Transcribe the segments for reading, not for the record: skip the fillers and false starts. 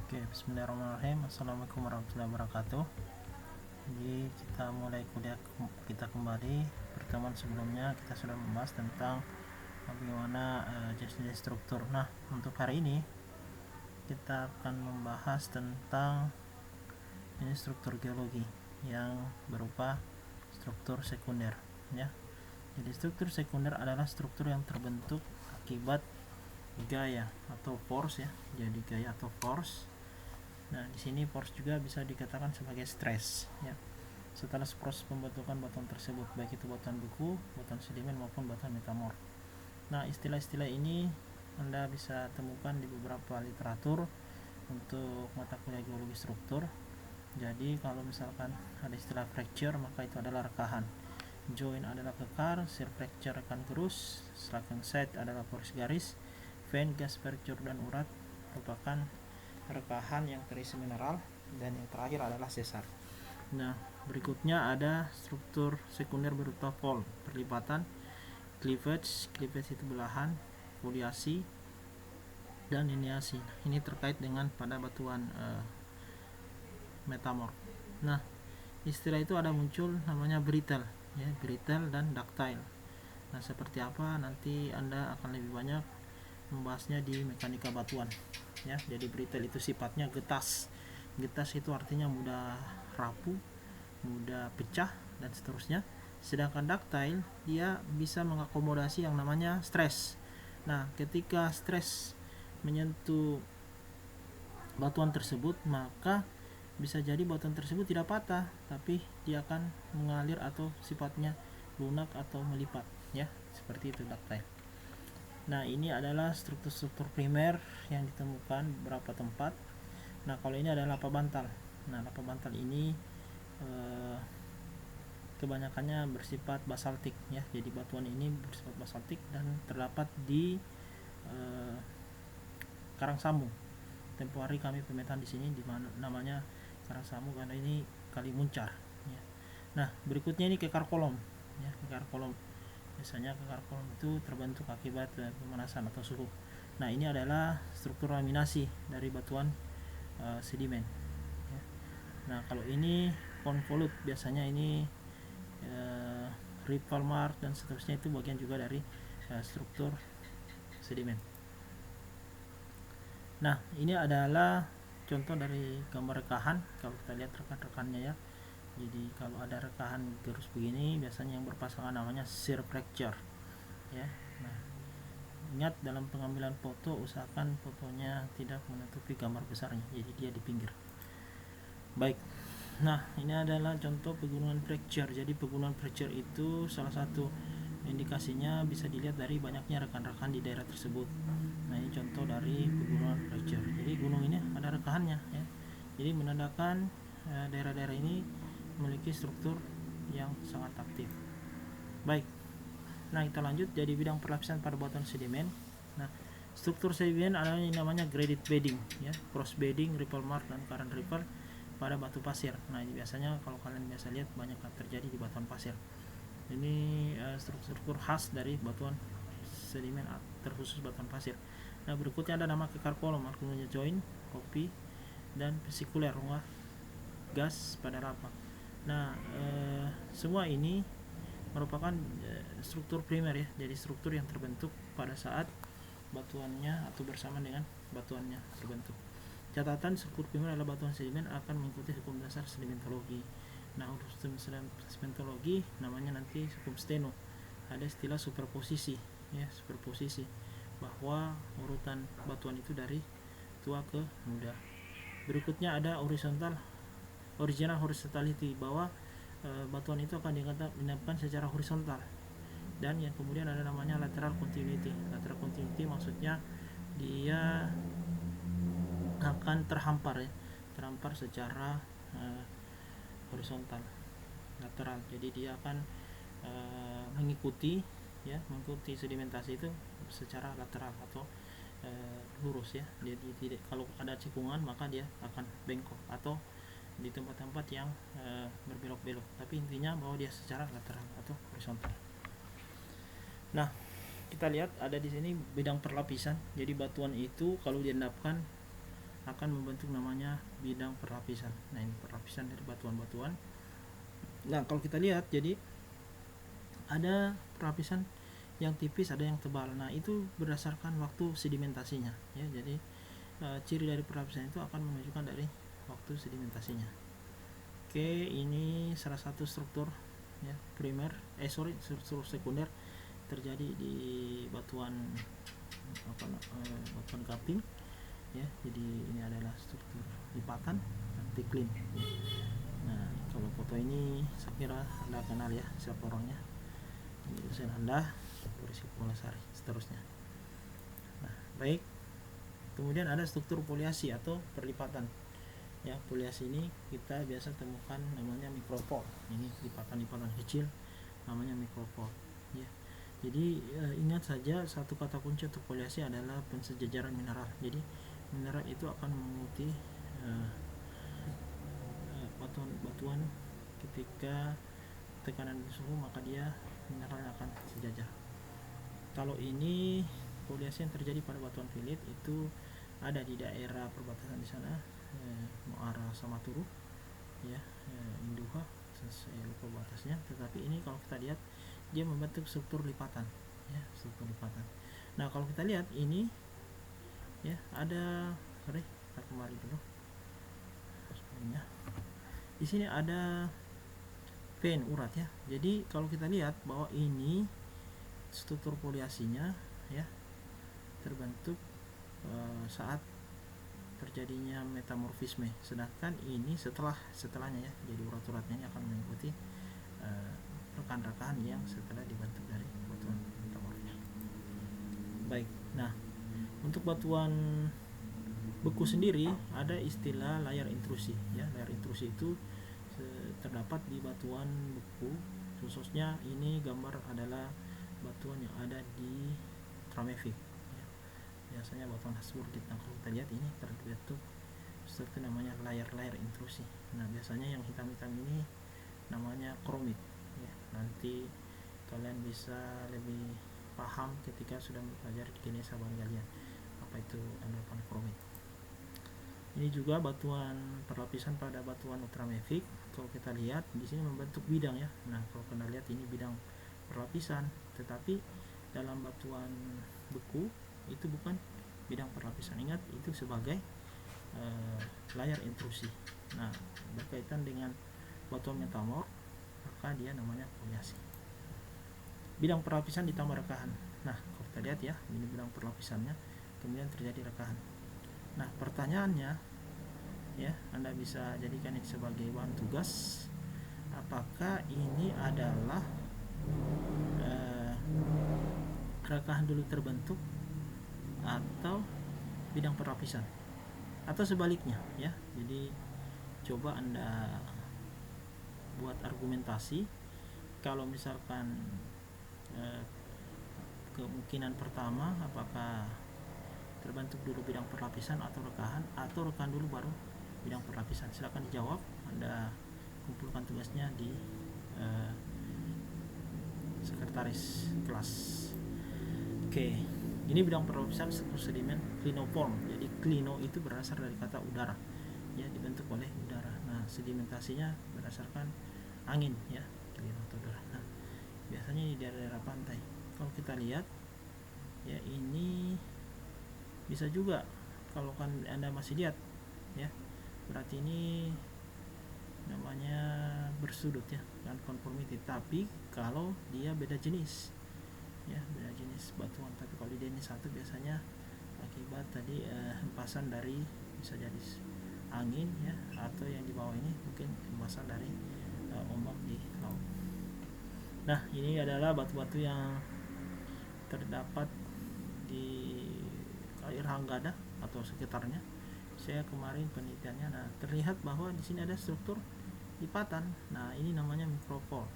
Oke, bismillahirrahmanirrahim. Assalamualaikum warahmatullahi wabarakatuh. Jadi kita mulai kuliah kita kembali. Pertemuan sebelumnya kita sudah membahas tentang bagaimana jenis-jenis struktur. Nah, untuk hari ini kita akan membahas tentang jenis struktur geologi yang berupa struktur sekunder, ya. Jadi struktur sekunder adalah struktur yang terbentuk akibat gaya atau force, ya. Jadi gaya atau force. Nah, di sini force juga bisa dikatakan sebagai stress, ya. Setelah proses pembentukan batuan tersebut, baik itu batuan beku, batuan sedimen maupun batuan metamorf. Nah, istilah-istilah ini Anda bisa temukan di beberapa literatur untuk mata kuliah geologi struktur. Jadi kalau misalkan ada istilah fracture, maka itu adalah rekahan. Join adalah kekar, shear fracture akan gerus, slacking side adalah poros garis, vein, gas fracture dan urat merupakan rekahan yang terisi mineral, dan yang terakhir adalah sesar. Nah, berikutnya ada struktur sekunder berupa fold, perlipatan, cleavage itu belahan, foliasi, dan lineasi. Ini terkait dengan pada batuan metamorf. Nah, istilah itu ada muncul namanya brittle, ya, brittle dan ductile. Nah, seperti apa nanti Anda akan lebih banyak membahasnya di mekanika batuan, ya. Jadi brittle itu sifatnya getas. Getas itu artinya mudah rapuh, mudah pecah, dan seterusnya. Sedangkan ductile dia bisa mengakomodasi yang namanya stress. Nah, ketika stress menyentuh batuan tersebut, maka bisa jadi batuan tersebut tidak patah, tapi dia akan mengalir atau sifatnya lunak atau melipat, ya. Seperti itu ductile. Nah, ini adalah struktur-struktur primer yang ditemukan beberapa tempat. Nah, kalau ini adalah lapa bantal. Nah, lapa bantal ini kebanyakannya bersifat basaltik, ya. Jadi batuan ini bersifat basaltik dan terdapat di Karangsambung. Tempo hari kami pemetaan di sini di mana namanya Karangsambung karena ini kali muncar, ya. Nah, berikutnya ini kekar kolom, ya. Kekar kolom biasanya kekar kolom itu terbentuk akibat pemanasan atau suhu. Nah, ini adalah struktur laminasi dari batuan sedimen, ya. Nah, kalau ini konvolut biasanya ini ripple mark dan seterusnya itu bagian juga dari struktur sedimen. Nah, ini adalah contoh dari gambar rekahan. Kalau kita lihat rekan-rekannya, ya. Jadi kalau ada rekahan gerus begini, biasanya yang berpasangan namanya shear fracture, ya. Nah, ingat dalam pengambilan foto usahakan fotonya tidak menutupi gambar besarnya, jadi dia di pinggir. Baik. Nah, ini adalah contoh pegunungan fracture. Jadi pegunungan fracture itu salah satu indikasinya bisa dilihat dari banyaknya rekan-rekan di daerah tersebut. Nah, ini contoh dari pegunungan fracture. Jadi gunung ini ada rekahannya, ya. Jadi menandakan daerah-daerah ini memiliki struktur yang sangat aktif. Baik. Nah, kita lanjut jadi bidang perlapisan pada batuan sedimen. Nah, struktur sedimen adalah yang namanya graded bedding, ya, cross bedding, ripple mark, dan current ripple pada batu pasir. Nah, ini biasanya kalau kalian biasa lihat banyak terjadi di batuan pasir. Ini struktur khas dari batuan sedimen terkhusus batuan pasir. Nah, berikutnya ada nama kekar kolom, artinya join, kopi, dan vesikuler, rumah gas pada lapa. Nah, semua ini merupakan struktur primer, ya. Jadi struktur yang terbentuk pada saat batuannya atau bersama dengan batuannya terbentuk. Catatan, struktur primer adalah batuan sedimen akan mengikuti hukum dasar sedimentologi. Nah, untuk sedimentologi namanya nanti hukum steno. Ada istilah superposisi, ya, superposisi, bahwa urutan batuan itu dari tua ke muda. Berikutnya ada horizontal, original horizontality, bahwa batuan itu akan dinamakan secara horizontal. Dan yang kemudian ada namanya lateral continuity. Lateral continuity maksudnya dia akan terhampar, ya, terhampar secara horizontal, lateral. Jadi dia akan mengikuti, ya, mengikuti sedimentasi itu secara lateral atau lurus, ya. Jadi tidak, kalau ada cekungan maka dia akan bengkok atau di tempat-tempat yang berbelok-belok, tapi intinya bahwa dia secara lateral atau horizontal. Nah, kita lihat ada di sini bidang perlapisan. Jadi batuan itu kalau diendapkan akan membentuk namanya bidang perlapisan. Nah, ini perlapisan dari batuan-batuan. Nah, kalau kita lihat, jadi ada perlapisan yang tipis, ada yang tebal. Nah, itu berdasarkan waktu sedimentasinya ya. Jadi ciri dari perlapisan itu akan menunjukkan dari waktu sedimentasinya. Oke, ini salah satu struktur ya struktur sekunder terjadi di batuan batuan gaping ya. Jadi ini adalah struktur lipatan anticline. Nah, kalau foto ini saya kira Anda kenal ya siapa orangnya. Ini dosen Anda, Polisi Pulasari, seterusnya. Nah, baik. Kemudian ada struktur foliasi atau perlipatan. Ya, foliasi ini kita biasa temukan namanya micropore. Ini lipatan-lipatan kecil namanya micropore. Ya. Jadi ingat saja satu kata kunci untuk foliasi adalah pensejajaran mineral. Jadi mineral itu akan mengikuti batuan-batuan ketika tekanan suhu, maka dia mineralnya akan sejajar. Kalau ini foliasi yang terjadi pada batuan filit itu ada di daerah perbatasan di sana, Muara sama Turu ya, Induha, saya lupa batasnya. Tetapi ini kalau kita lihat dia membentuk struktur lipatan ya, struktur lipatan. Nah, kalau kita lihat ini ya ada kita kembali dulu. Di sini ada vein urat ya. Jadi kalau kita lihat bahwa ini struktur foliasinya ya terbentuk saat terjadinya metamorfisme, sedangkan ini setelahnya ya. Jadi urat-uratnya ini akan mengikuti rekan-rekan yang setelah dibentuk dari batuan metamorfis. Baik, nah untuk batuan beku sendiri ada istilah layar intrusi ya. Layar intrusi itu terdapat di batuan beku, khususnya ini gambar adalah batuan yang ada di ultramafic ya. Biasanya batuan Habsburgit. Nah, kalau kita lihat ini terbentuk struktur namanya layar-layar intrusi. Nah, biasanya yang hitam-hitam ini namanya kromit ya. Nanti kalian bisa lebih paham ketika sudah mempelajari genesa bahan galian apa itu endapan kromit. Ini juga batuan perlapisan pada batuan ultramafic. Kalau kita lihat di sini membentuk bidang ya. Nah, kalau kalian lihat ini bidang perlapisan, tetapi dalam batuan beku itu bukan bidang perlapisan. Ingat, itu sebagai layar intrusi. Nah, berkaitan dengan batuan metamorf, maka dia namanya foliasi. Bidang perlapisan ditambah rekahan. Nah, kalau kita lihat ya, ini bidang perlapisannya, kemudian terjadi rekahan. Nah, pertanyaannya ya, Anda bisa jadikan ini sebagai bahan tugas. Apakah ini adalah rekahan dulu terbentuk atau bidang perlapisan, atau sebaliknya ya. Jadi coba Anda buat argumentasi. Kalau misalkan kemungkinan pertama, apakah terbentuk dulu bidang perlapisan atau rekahan dulu baru bidang perlapisan? Silakan dijawab. Anda kumpulkan tugasnya di sekretaris kelas. Oke, ini bidang perlapisan struktur sedimen clinoform. Jadi clino itu berasal dari kata udara ya, dibentuk oleh udara. Nah, sedimentasinya berdasarkan angin ya, clino atau udara. Nah, biasanya di daerah pantai. Kalau kita lihat ya, ini bisa juga kalau kan Anda masih lihat ya, berarti ini namanya bersudut ya, kan conformity. Tapi kalau dia beda jenis ya, beda jenis batuan. Tapi kalau dia ini satu, biasanya akibat tadi hempasan dari, bisa jadi angin ya, atau yang di bawah ini mungkin hempasan dari ombak di laut. Nah, ini adalah batu-batu yang terdapat di air Hanggada atau sekitarnya. Saya kemarin penelitiannya. Nah, terlihat bahwa di sini ada struktur lipatan. Nah, ini namanya micropore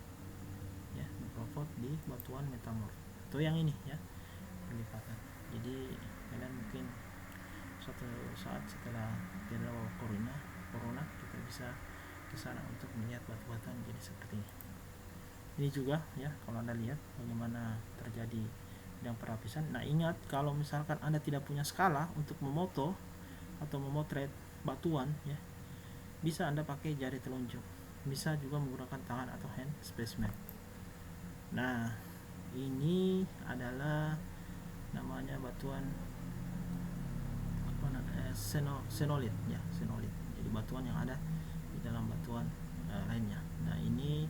ya, micropore di batuan metamorf atau yang ini ya, lipatan. Jadi kalian mungkin suatu saat setelah tidak corona kita bisa ke sana untuk melihat batu-batuan jadi seperti ini. Ini juga ya, kalau Anda lihat bagaimana terjadi bidang perlapisan. Nah, ingat, kalau misalkan Anda tidak punya skala untuk memoto, atau memotret batuan ya, bisa Anda pakai jari telunjuk, bisa juga menggunakan tangan atau hand specimen. Nah, ini adalah namanya batuan xenolit ya, xenolit. Jadi batuan yang ada di dalam batuan lainnya. Nah, ini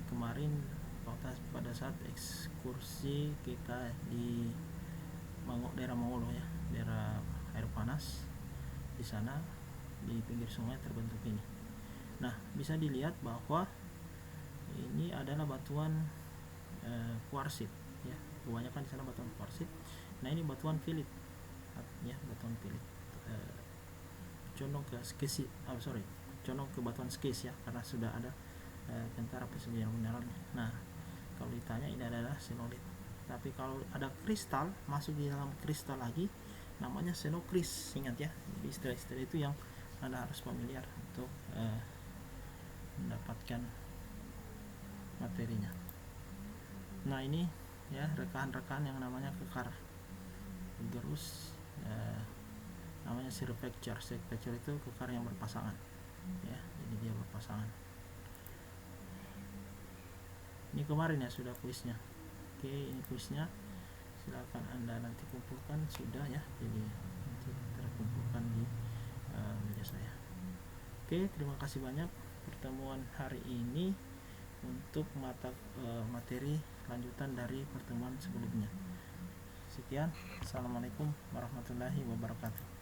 kemarin pada saat ekskursi kita di daerah Mongolo ya, daerah air panas, di sana di pinggir sungai terbentuk ini. Nah, bisa dilihat bahwa ini adalah batuan kuarsit ya, kebanyakan di sana batuan kuarsit. Nah, ini batuan filit ya, batuan filit condong ke condong ke batuan skis ya, karena sudah ada tentara persediaan mineralnya. Nah, kalau ditanya ini adalah xenolit. Tapi kalau ada kristal masuk di dalam kristal lagi, namanya xenokris. Ingat ya, jadi istilah-istilah itu yang Anda harus familiar untuk mendapatkan materinya. Nah, ini ya rekan-rekan yang namanya kekar gerus, namanya serpecture. Serpecture itu kekar yang berpasangan ya, jadi dia berpasangan. Ini kemarin ya sudah kuisnya. Oke, ini kuisnya, silakan Anda nanti kumpulkan, sudah ya, jadi nanti terkumpulkan di meja saya. Oke, terima kasih banyak pertemuan hari ini untuk materi lanjutan dari pertemuan sebelumnya. Sekian, assalamualaikum warahmatullahi wabarakatuh.